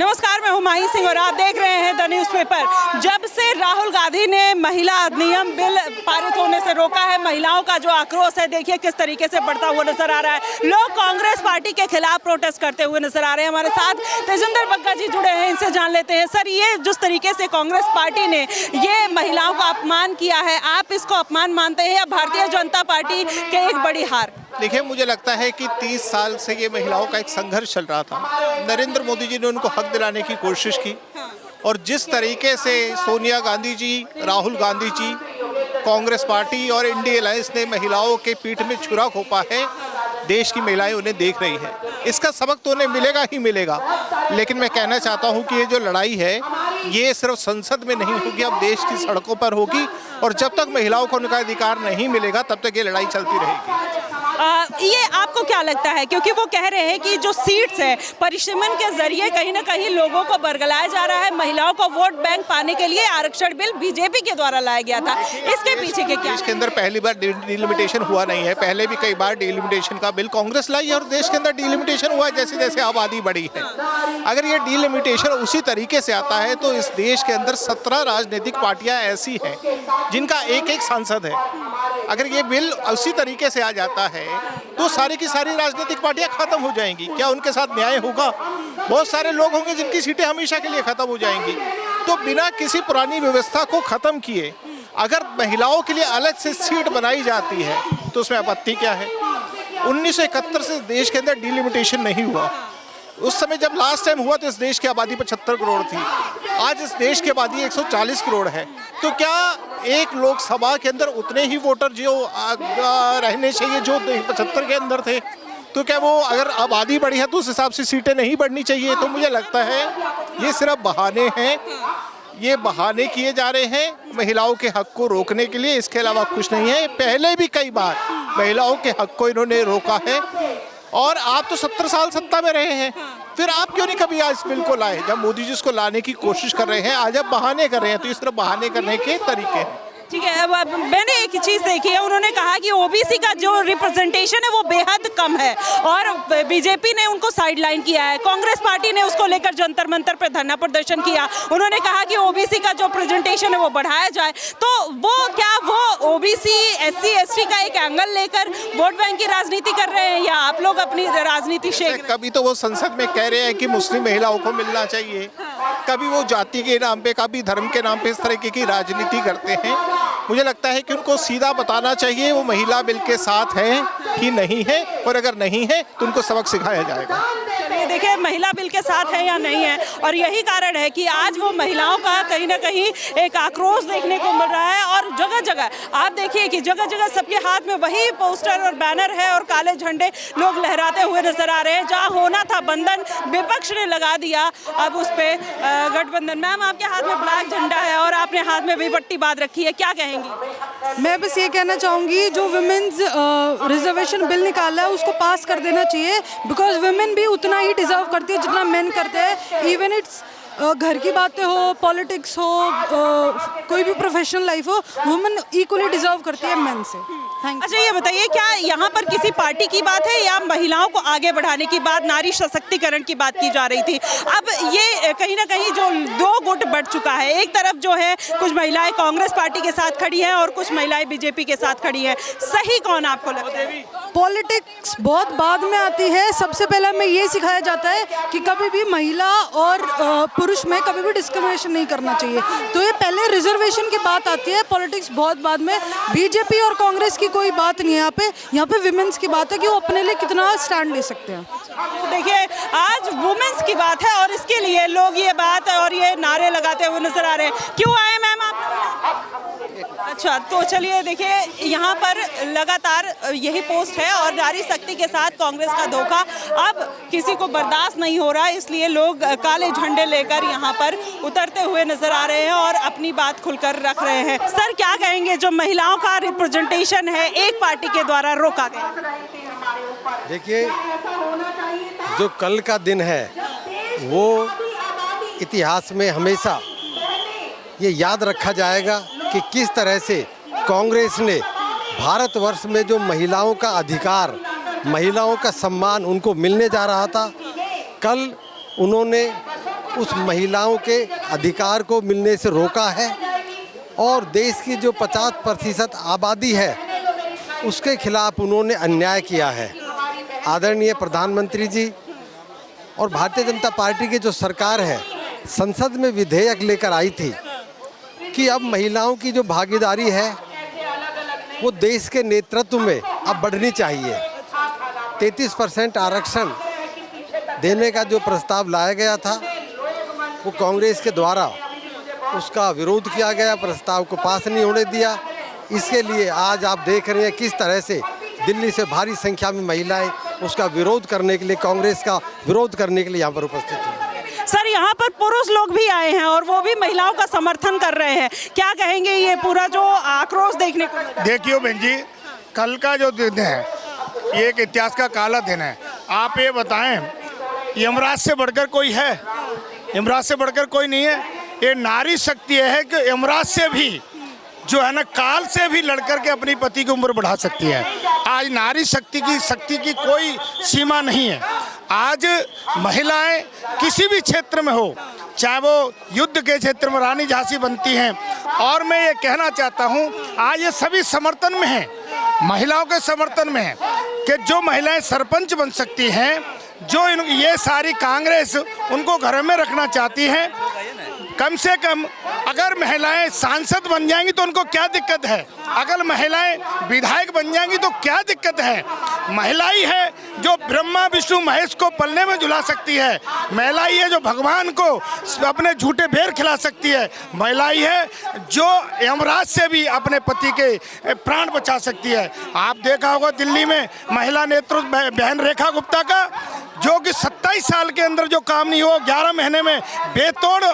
नमस्कार, मैं हूं माही सिंह और आप देख रहे हैं द न्यूज़पेपर। जब से राहुल गांधी ने महिला अधिनियम बिल पारित होने से रोका है, महिलाओं का जो आक्रोश है देखिए किस तरीके से बढ़ता हुआ नजर आ रहा है। लोग कांग्रेस पार्टी के खिलाफ प्रोटेस्ट करते हुए नजर आ रहे हैं। हमारे साथ तेजिंदर बग्गा जी जुड़े हैं, इनसे जान लेते हैं। सर, ये जिस तरीके से कांग्रेस पार्टी ने ये महिलाओं का अपमान किया है, आप इसको अपमान मानते हैं या भारतीय जनता पार्टी के एक बड़ी हार? देखिए, मुझे लगता है कि 30 साल से ये महिलाओं का एक संघर्ष चल रहा था। नरेंद्र मोदी जी ने उनको हक दिलाने की कोशिश की और जिस तरीके से सोनिया गांधी जी, राहुल गांधी जी, कांग्रेस पार्टी और इंडिया अलायंस ने महिलाओं के पीठ में छुरा घोंपा है, देश की महिलाएं उन्हें देख रही है। इसका सबक तो उन्हें मिलेगा ही मिलेगा। लेकिन मैं कहना चाहता हूं कि ये जो लड़ाई है ये सिर्फ संसद में नहीं होगी, अब देश की सड़कों पर होगी और जब तक महिलाओं को उनका अधिकार नहीं मिलेगा तब तक ये लड़ाई चलती रहेगी। ये आपको क्या लगता है, क्योंकि वो कह रहे हैं कि जो सीट्स है परिसीमन के जरिए कहीं ना कहीं लोगों को बरगलाया जा रहा है, महिलाओं को वोट बैंक पाने के लिए आरक्षण बिल बीजेपी के द्वारा लाया गया था, इसके पीछे के क्या? इसके अंदर पहली बार डिलिमिटेशन हुआ नहीं है, पहले भी कई बार डिलिमिटेशन का बिल कांग्रेस लाई और देश के अंदर डिलिमिटेशन हुआ जैसे जैसे आबादी बढ़ी है। अगर ये डिलिमिटेशन उसी तरीके से आता है तो इस देश के अंदर 17 राजनीतिक पार्टियां ऐसी हैं जिनका एक एक सांसद है। अगर ये बिल उसी तरीके से आ जाता है तो सारी की सारी राजनीतिक पार्टियां खत्म हो जाएंगी। क्या उनके साथ न्याय होगा? बहुत सारे लोग होंगे जिनकी सीटें हमेशा के लिए खत्म हो जाएंगी। तो बिना किसी पुरानी व्यवस्था को खत्म किए अगर महिलाओं के लिए अलग से सीट बनाई जाती है तो उसमें आपत्ति क्या है? 1971 से देश के अंदर डिलिमिटेशन नहीं हुआ। उस समय जब लास्ट टाइम हुआ तो इस देश की आबादी 75 करोड़ थी, आज इस देश की आबादी 140 करोड़ है। तो क्या एक लोकसभा के अंदर उतने ही वोटर जो रहने चाहिए जो 75 के अंदर थे? तो क्या वो अगर आबादी बढ़ी है तो उस हिसाब से सीटें नहीं बढ़नी चाहिए? तो मुझे लगता है ये सिर्फ बहाने हैं, ये बहाने किए जा रहे हैं महिलाओं के हक को रोकने के लिए, इसके अलावा कुछ नहीं है। पहले भी कई बार महिलाओं के हक को इन्होंने रोका है और आप तो 70 साल सत्ता में रहे हैं, फिर आप क्यों नहीं कभी आज इस बिल को लाए? जब मोदी जी इसको लाने की कोशिश कर रहे हैं, आज आप बहाने कर रहे हैं, तो इस तरह बहाने करने के तरीके हैं। ठीक है, अब मैंने एक चीज़ देखी है, उन्होंने कहा कि ओबीसी का जो रिप्रेजेंटेशन है वो बेहद कम है और बीजेपी ने उनको साइडलाइन किया है। कांग्रेस पार्टी ने उसको लेकर जंतर मंतर पर धरना प्रदर्शन किया। उन्होंने कहा कि ओबीसी का जो प्रेजेंटेशन है वो बढ़ाया जाए। तो वो क्या वो ओबीसी एससी एसटी का एक एंगल लेकर वोट बैंक की राजनीति कर रहे हैं या आप लोग अपनी राजनीति शेख? कभी तो वो संसद में कह रहे हैं कि मुस्लिम महिलाओं को मिलना चाहिए, कभी वो जाति के नाम पे, कभी धर्म के नाम पे इस तरीके की राजनीति करते हैं। मुझे लगता है कि उनको सीधा बताना चाहिए वो महिला बिल के साथ है कि नहीं है, और अगर नहीं है तो उनको सबक सिखाया जाएगा। देखिए, महिला बिल के साथ है या नहीं है, और यही कारण है कि आज वो महिलाओं का कहीं ना कहीं एक आक्रोश देखने को मिल रहा है। और जगह जगह आप देखिए कि जगह जगह सबके हाथ में वही पोस्टर और बैनर है और काले झंडे लोग लहराते हुए नजर आ रहे हैं। जहाँ होना था बंधन, विपक्ष ने लगा दिया अब उस पे गठबंधन। मैम, आपके हाथ में ब्लैक झंडा है और आपने हाथ में भी पट्टी बांध रखी है, क्या कहेंगी? मैं बस ये कहना चाहूँगी, जो वुमेन्स रिजर्वेशन बिल निकाला है उसको पास कर देना चाहिए, बिकॉज वुमेन भी उतना ही डिजर्व करती है जितना मेन करते हैं। इवन इट्स घर की बातें हो, पॉलिटिक्स हो, कोई भी प्रोफेशनल लाइफ हो, वुमेन इक्वली डिजर्व करती है मेन से। अच्छा, ये बताइए, क्या यहाँ पर किसी पार्टी की बात है या महिलाओं को आगे बढ़ाने की बात, नारी सशक्तिकरण की बात की जा रही थी? अब ये कहीं ना कहीं जो दो गुट बढ़ चुका है, एक तरफ जो है कुछ महिलाएं कांग्रेस पार्टी के साथ खड़ी हैं और कुछ महिलाएं बीजेपी के साथ खड़ी हैं। सही कौन आपको लगता है? पॉलिटिक्स बहुत बाद में आती है। सबसे पहले हमें ये सिखाया जाता है कि कभी भी महिला और पुरुष में कभी भी डिस्क्रिमिनेशन नहीं करना चाहिए। तो ये पहले रिजर्वेशन की बात आती है, पॉलिटिक्स बहुत बाद में। बीजेपी और कांग्रेस की कोई बात नहीं है यहाँ पे विमेंस की बात है कि वो अपने लिए कितना स्टैंड ले सकते हैं। देखिए, आज वुमेन्स की बात है और इसके लिए लोग ये बात और ये नारे लगाते हुए नजर आ रहे हैं। क्यों आए मैम आप? अच्छा, तो चलिए देखिए, यहाँ पर लगातार यही पोस्ट है और नारी शक्ति के साथ कांग्रेस का धोखा अब किसी को बर्दाश्त नहीं हो रहा, इसलिए लोग काले झंडे लेकर यहाँ पर उतरते हुए नजर आ रहे हैं और अपनी बात खुलकर रख रहे हैं। सर, क्या कहेंगे, जो महिलाओं का रिप्रेजेंटेशन है एक पार्टी के द्वारा रोका गया? देखिए, जो कल का दिन है वो इतिहास में हमेशा ये याद रखा जाएगा कि किस तरह से कांग्रेस ने भारतवर्ष में जो महिलाओं का अधिकार, महिलाओं का सम्मान उनको मिलने जा रहा था, कल उन्होंने उस महिलाओं के अधिकार को मिलने से रोका है और देश की जो 50% आबादी है उसके खिलाफ उन्होंने अन्याय किया है। आदरणीय प्रधानमंत्री जी और भारतीय जनता पार्टी की जो सरकार है संसद में विधेयक लेकर आई थी कि अब महिलाओं की जो भागीदारी है वो देश के नेतृत्व में अब बढ़नी चाहिए। 33% आरक्षण देने का जो प्रस्ताव लाया गया था वो कांग्रेस के द्वारा उसका विरोध किया गया, प्रस्ताव को पास नहीं होने दिया। इसके लिए आज आप देख रहे हैं किस तरह से दिल्ली से भारी संख्या में महिलाएं उसका विरोध करने के लिए, कांग्रेस का विरोध करने के लिए यहाँ पर उपस्थित हैं। सर, यहाँ पर पुरुष लोग भी आए हैं और वो भी महिलाओं का समर्थन कर रहे हैं, क्या कहेंगे ये पूरा जो आक्रोश देखने को मिला? देखिए बहन जी, कल का जो दिन है ये एक इतिहास का काला दिन है। आप ये बताएं, यमराज से बढ़कर कोई है? यमराज से बढ़कर कोई नहीं है। ये नारी शक्ति है कि यमराज से भी जो है ना, काल से भी लड़कर के अपनी पति की उम्र बढ़ा सकती है। आज नारी शक्ति की कोई सीमा नहीं है। आज महिलाएं किसी भी क्षेत्र में हो, चाहे वो युद्ध के क्षेत्र में रानी झांसी बनती हैं। और मैं ये कहना चाहता हूँ, आज ये सभी समर्थन में हैं, महिलाओं के समर्थन में है कि जो महिलाएं सरपंच बन सकती हैं, जो ये सारी कांग्रेस उनको घर में रखना चाहती है। कम से कम अगर महिलाएं सांसद बन जाएंगी तो उनको क्या दिक्कत है? अगर महिलाएं विधायक बन जाएंगी तो क्या दिक्कत है? महिला ही है जो ब्रह्मा विष्णु महेश को पलने में झुला सकती है। महिला ही है जो भगवान को अपने झूठे बेर खिला सकती है। महिला ही है जो यमराज से भी अपने पति के प्राण बचा सकती है। आप देखा होगा दिल्ली में महिला नेतृत्व बहन रेखा गुप्ता का, जो कि 27 साल के अंदर जो काम नहीं हुआ 11 महीने में बेतोड़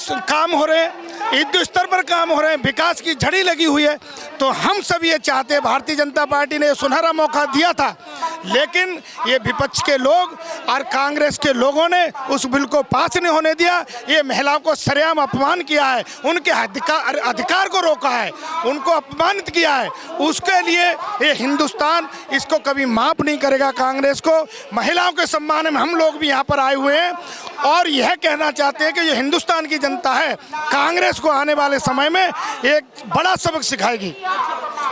काम हो रहे हैं, युद्ध स्तर पर काम हो रहे हैं, विकास की झड़ी लगी हुई है। तो हम सब ये चाहते हैं, भारतीय जनता पार्टी ने सुनहरा मौका दिया था, लेकिन ये विपक्ष के लोग और कांग्रेस के लोगों ने उस बिल को पास नहीं होने दिया। ये महिलाओं को सरेआम अपमान किया है, उनके अधिकार को रोका है, उनको अपमानित किया है। उसके लिए ये हिंदुस्तान इसको कभी माफ नहीं करेगा। कांग्रेस को महिलाओं के सम्मान में हम लोग भी यहाँ पर आए हुए हैं और यह कहना चाहते हैं कि जो हिंदुस्तान की जनता है कांग्रेस को आने वाले समय में एक बड़ा सबक सिखाएगी।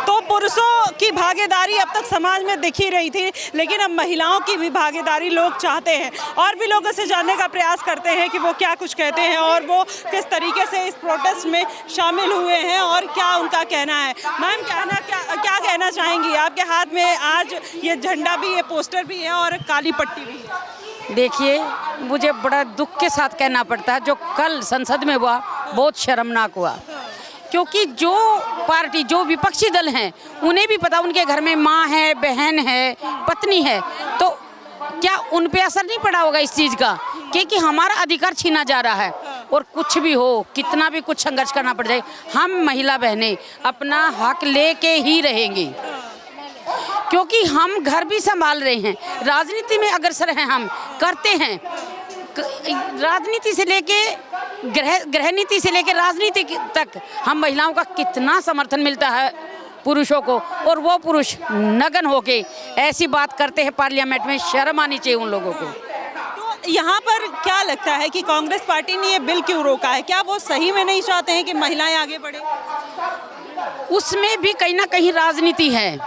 तो पुरुषों की भागीदारी अब तक समाज में दिख ही रही थी, लेकिन अब महिलाओं की भी भागीदारी लोग चाहते हैं और भी लोगों से जानने का प्रयास करते हैं कि वो क्या कुछ कहते हैं और वो किस तरीके से इस प्रोटेस्ट में शामिल हुए हैं और क्या उनका कहना है। मैम, क्या कहना चाहेंगी? आपके हाथ में आज ये झंडा भी, ये पोस्टर भी है और काली पट्टी भी है। देखिए, मुझे बड़ा दुख के साथ कहना पड़ता है, जो कल संसद में हुआ बहुत शर्मनाक हुआ, क्योंकि जो पार्टी, जो विपक्षी दल हैं, उन्हें भी पता उनके घर में माँ है, बहन है, पत्नी है, तो क्या उन पे असर नहीं पड़ा होगा इस चीज़ का कि हमारा अधिकार छीना जा रहा है। और कुछ भी हो, कितना भी कुछ संघर्ष करना पड़ जाए, हम महिला बहनें अपना हक लेके ही रहेंगे, क्योंकि हम घर भी संभाल रहे हैं, राजनीति में अग्रसर हैं, हम करते हैं। राजनीति से लेके गृह नीति से लेके राजनीति तक हम महिलाओं का कितना समर्थन मिलता है पुरुषों को, और वो पुरुष नगन होके ऐसी बात करते हैं पार्लियामेंट में। शर्म आनी चाहिए उन लोगों को। तो यहाँ पर क्या लगता है कि कांग्रेस पार्टी ने ये बिल क्यों रोका है? क्या वो सही में नहीं चाहते हैं कि महिलाएं आगे बढ़े? उसमें भी कहीं ना कहीं राजनीति है,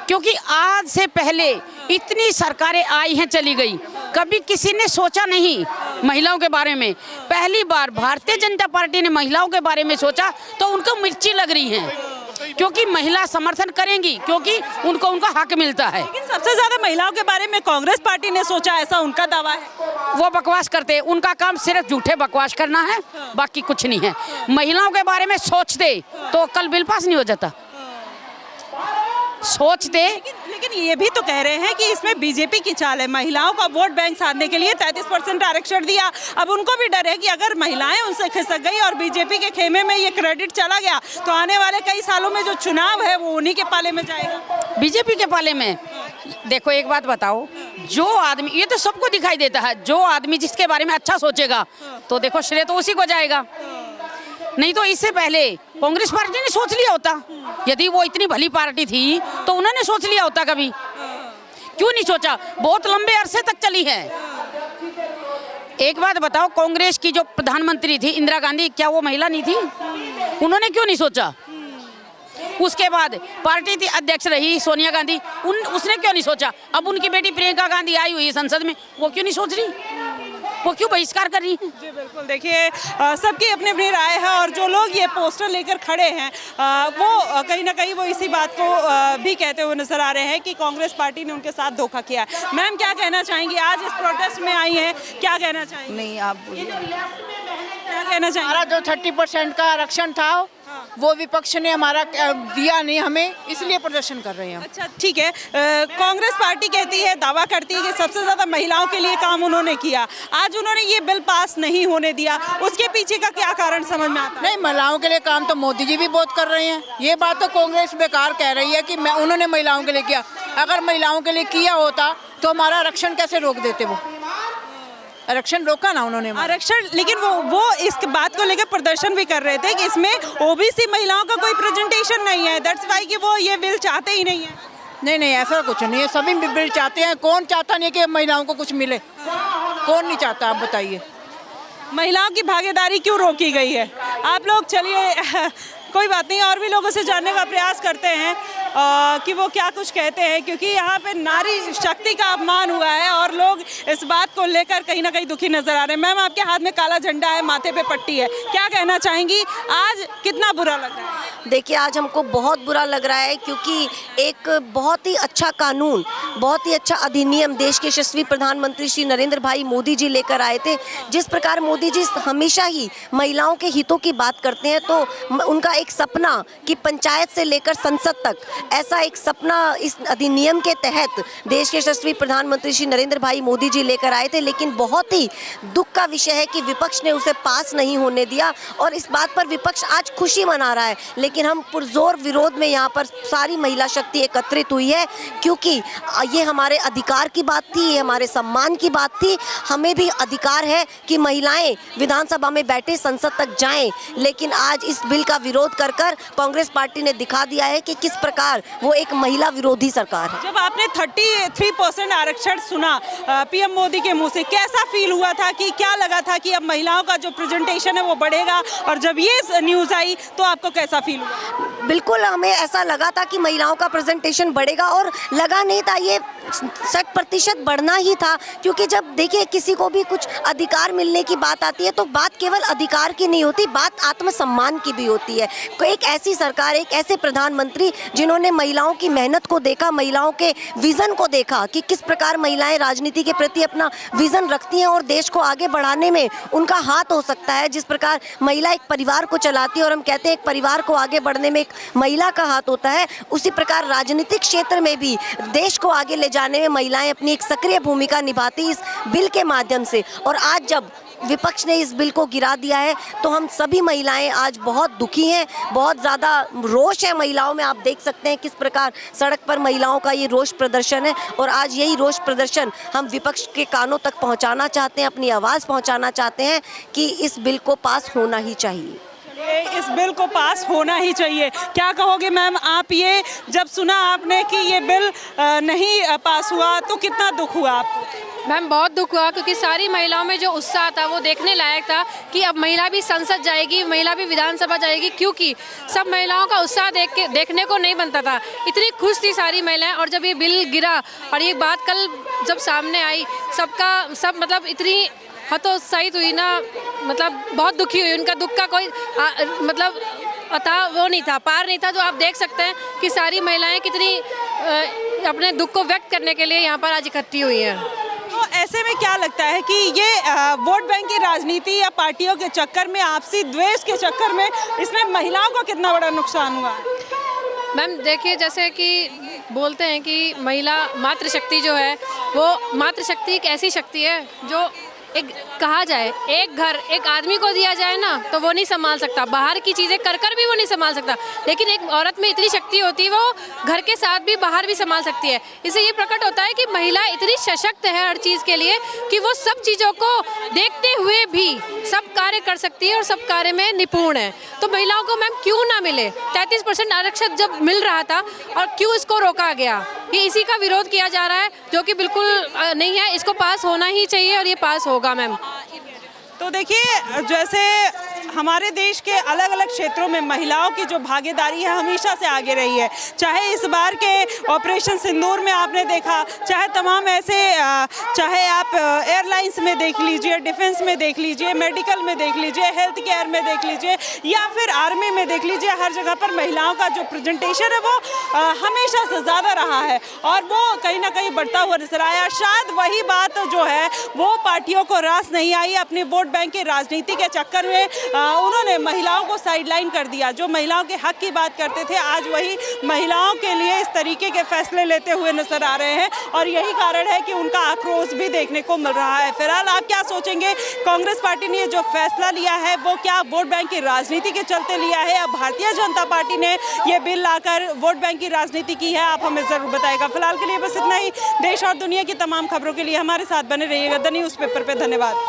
क्योंकि आज से पहले इतनी सरकारें आई हैं, चली गई, कभी किसी ने सोचा नहीं महिलाओं के बारे में। पहली बार भारतीय जनता पार्टी ने महिलाओं के बारे में सोचा तो उनको मिर्ची लग रही है, क्योंकि महिला समर्थन करेंगी, क्योंकि उनको उनका हक मिलता है। लेकिन सबसे ज्यादा महिलाओं के बारे में कांग्रेस पार्टी ने सोचा, ऐसा उनका दावा है। वो बकवास करते हैं, उनका काम सिर्फ झूठे बकवास करना है, बाकी कुछ नहीं है। महिलाओं के बारे में सोचते तो कल बिल पास नहीं हो जाता। सोचते, लेकिन ये भी तो कह रहे हैं कि इसमें बीजेपी की चाल है, महिलाओं का वोट बैंक साधने के लिए 33% आरक्षण दिया। अब उनको भी डर है कि अगर महिलाएं उनसे खिसक गई और बीजेपी के खेमे में ये क्रेडिट चला गया तो आने वाले कई सालों में जो चुनाव है वो उन्हीं के पाले में जाएगा, बीजेपी के पाले में। देखो एक बात बताओ, जो आदमी, ये तो सबको दिखाई देता है, जो आदमी जिसके बारे में अच्छा सोचेगा तो देखो श्रेय तो उसी को जाएगा। नहीं तो इससे पहले कांग्रेस पार्टी ने सोच लिया होता, यदि वो इतनी भली पार्टी थी तो उन्होंने सोच लिया होता। कभी क्यों नहीं सोचा? बहुत लंबे अरसे तक चली है। एक बात बताओ, कांग्रेस की जो प्रधानमंत्री थी इंदिरा गांधी, क्या वो महिला नहीं थी? उन्होंने क्यों नहीं सोचा? उसके बाद पार्टी थी अध्यक्ष रही सोनिया गांधी, उसने क्यों नहीं सोचा? अब उनकी बेटी प्रियंका गांधी आई हुई है संसद में, वो क्यों नहीं सोच रही? वो क्यों बहिष्कार कर रही है? जी बिल्कुल, देखिए सबकी अपनी अपनी राय है और जो लोग ये पोस्टर लेकर खड़े हैं वो कहीं ना कहीं वो इसी बात को भी कहते हुए नजर आ रहे हैं कि कांग्रेस पार्टी ने उनके साथ धोखा किया है। मैम क्या कहना चाहेंगी, आज इस प्रोटेस्ट में आई हैं, क्या कहना चाहेंगी? नहीं, आप बोलिए। क्या कहना चाहेंगी? हमारा जो 30% का आरक्षण था वो विपक्ष ने हमारा दिया नहीं हमें, इसलिए प्रदर्शन कर रहे हैं हम। अच्छा ठीक है, कांग्रेस पार्टी कहती है, दावा करती है कि सबसे ज़्यादा महिलाओं के लिए काम उन्होंने किया, आज उन्होंने ये बिल पास नहीं होने दिया, उसके पीछे का क्या कारण समझ में आता है? नहीं, महिलाओं के लिए काम तो मोदी जी भी बहुत कर रहे हैं। ये बात तो कांग्रेस बेकार कह रही है कि उन्होंने महिलाओं के लिए किया। अगर महिलाओं के लिए किया होता तो हमारा आरक्षण कैसे रोक देते? वो आरक्षण रोका ना उन्होंने। आरक्षण, लेकिन वो इस बात को लेकर प्रदर्शन भी कर रहे थे कि इसमें ओबीसी महिलाओं का कोई प्रेजेंटेशन नहीं है, दैट्स व्हाई कि वो ये बिल चाहते ही नहीं है। नहीं नहीं, ऐसा कुछ नहीं है, सभी बिल चाहते हैं। कौन चाहता नहीं कि महिलाओं को कुछ मिले? कौन नहीं चाहता, आप बताइए। महिलाओं की भागीदारी क्यों रोकी गई है? आप लोग चलिए कोई बात नहीं, और भी लोगों से जानने का प्रयास करते हैं कि वो क्या कुछ कहते हैं, क्योंकि यहाँ पे नारी शक्ति का अपमान हुआ है और लोग इस बात को लेकर कहीं ना कहीं दुखी नजर आ रहे हैं। मैम आपके हाथ में काला झंडा है, माथे पे पट्टी है, क्या कहना चाहेंगी? आज कितना बुरा लग रहा है? देखिए, आज हमको बहुत बुरा लग रहा है क्योंकि एक बहुत ही अच्छा कानून, बहुत ही अच्छा अधिनियम देश के यशस्वी प्रधानमंत्री श्री नरेंद्र भाई मोदी जी लेकर आए थे। जिस प्रकार मोदी जी हमेशा ही महिलाओं के हितों की बात करते हैं, तो उनका एक सपना कि पंचायत से लेकर संसद तक, ऐसा एक सपना इस अधिनियम के तहत देश के यशस्वी प्रधानमंत्री श्री नरेंद्र भाई मोदी जी लेकर आए थे। लेकिन बहुत ही दुख का विषय है कि विपक्ष ने उसे पास नहीं होने दिया और इस बात पर विपक्ष आज खुशी मना रहा है, लेकिन हम पुरजोर विरोध में यहाँ पर सारी महिला शक्ति एकत्रित हुई है, क्योंकि ये हमारे अधिकार की बात थी, ये हमारे सम्मान की बात थी। हमें भी अधिकार है कि महिलाएं विधानसभा में बैठे संसद तक जाएं, लेकिन आज इस बिल का विरोध कर कांग्रेस पार्टी ने दिखा दिया है कि किस प्रकार वो एक महिला विरोधी सरकार है। जब आपने 33% आरक्षण सुना पीएम मोदी के मुंह से, कैसा फील हुआ था? कि क्या लगा था कि अब महिलाओं का जो प्रेजेंटेशन है वो बढ़ेगा, और जब ये न्यूज़ आई तो आपको कैसा फील हुआ? बिल्कुल, हमें ऐसा लगा था कि महिलाओं का प्रेजेंटेशन बढ़ेगा, और लगा नहीं था, ये 60% बढ़ना ही था। क्योंकि जब देखिए किसी को भी कुछ अधिकार मिलने की बात आती है तो बात केवल अधिकार की नहीं होती, बात आत्मसम्मान की भी होती है। एक ऐसी सरकार, एक ऐसे प्रधानमंत्री जिन्होंने महिलाओं की मेहनत को देखा, महिलाओं के विज़न को देखा कि किस प्रकार महिलाएं राजनीति के प्रति अपना विज़न रखती हैं और देश को आगे बढ़ाने में उनका हाथ हो सकता है। जिस प्रकार महिला एक परिवार को चलाती है, और हम कहते हैं एक परिवार को आगे बढ़ने में एक महिला का हाथ होता है, उसी प्रकार राजनीतिक क्षेत्र में भी देश को आगे ले जाने में महिलाएं अपनी एक सक्रिय भूमिका निभाती इस बिल के माध्यम से। और आज जब विपक्ष ने इस बिल को गिरा दिया है तो हम सभी महिलाएं आज बहुत दुखी हैं, बहुत ज़्यादा रोष है महिलाओं में। आप देख सकते हैं किस प्रकार सड़क पर महिलाओं का ये रोष प्रदर्शन है, और आज यही रोष प्रदर्शन हम विपक्ष के कानों तक पहुंचाना चाहते हैं, अपनी आवाज़ पहुंचाना चाहते हैं कि इस बिल को पास होना ही चाहिए। इस बिल को पास होना ही चाहिए। क्या कहोगे मैम आप, ये जब सुना आपने कि ये बिल नहीं पास हुआ तो कितना दुख हुआ आपको? मैम बहुत दुख हुआ, क्योंकि सारी महिलाओं में जो उत्साह था वो देखने लायक था कि अब महिला भी संसद जाएगी, महिला भी विधानसभा जाएगी, क्योंकि सब महिलाओं का उत्साह देखने को नहीं बनता था। इतनी खुश थी सारी महिलाएं, और जब ये बिल गिरा और ये बात कल जब सामने आई, सब मतलब इतनी हतोत्साहित हुई ना, मतलब बहुत दुखी हुई। उनका दुख का कोई मतलब वो नहीं था, पार नहीं था। जो आप देख सकते हैं कि सारी महिलाएं कितनी अपने दुख को व्यक्त करने के लिए यहाँ पर आज इकट्ठी हुई हैं। तो ऐसे में क्या लगता है कि ये वोट बैंक की राजनीति या पार्टियों के चक्कर में, आपसी द्वेष के चक्कर में, इसमें महिलाओं को कितना बड़ा नुकसान हुआ है? मैम देखिए, जैसे कि बोलते हैं कि महिला मातृशक्ति जो है, वो मातृशक्ति एक ऐसी शक्ति है जो एक कहा जाए एक घर एक आदमी को दिया जाए ना तो वो नहीं संभाल सकता, बाहर की चीज़ें कर कर भी वो नहीं संभाल सकता, लेकिन एक औरत में इतनी शक्ति होती है वो घर के साथ भी बाहर भी संभाल सकती है। इससे ये प्रकट होता है कि महिला इतनी सशक्त है हर चीज़ के लिए कि वो सब चीज़ों को देखते हुए भी सब कार्य कर सकती है और सब कार्य में निपुण है। तो महिलाओं को मैम क्यों ना मिले? 33% आरक्षण जब मिल रहा था और क्यों इसको रोका गया? ये इसी का विरोध किया जा रहा है, जो कि बिल्कुल नहीं है। इसको पास होना ही चाहिए और ये पास होगा मैम। तो देखिए, जैसे हमारे देश के अलग अलग क्षेत्रों में महिलाओं की जो भागीदारी है हमेशा से आगे रही है, चाहे इस बार के ऑपरेशन सिंदूर में आपने देखा, चाहे तमाम ऐसे चाहे आप एयरलाइंस में देख लीजिए, डिफेंस में देख लीजिए, मेडिकल में देख लीजिए, हेल्थ केयर में देख लीजिए या फिर आर्मी में देख लीजिए, हर जगह पर महिलाओं का जो प्रेजेंटेशन है वो हमेशा से ज़्यादा रहा है और वो कहीं ना कहीं बढ़ता हुआ नजर आया। शायद वही बात जो है वो पार्टियों को रास नहीं आई, अपनी वोट बैंक की राजनीति के चक्कर में उन्होंने महिलाओं को साइडलाइन कर दिया। जो महिलाओं के हक की बात करते थे आज वही महिलाओं के लिए इस तरीके के फैसले लेते हुए नजर आ रहे हैं और यही कारण है कि उनका आक्रोश भी देखने को मिल रहा है। फिलहाल आप क्या सोचेंगे, कांग्रेस पार्टी ने जो फैसला लिया है वो क्या वोट बैंक की राजनीति के चलते लिया है या भारतीय जनता पार्टी ने ये बिल लाकर वोट बैंक की राजनीति की है? आप हमें जरूर बताएगा। फिलहाल के लिए बस इतना ही। देश और दुनिया की तमाम खबरों के लिए हमारे साथ बने रहिएगा द न्यूज़पेपर पे। धन्यवाद।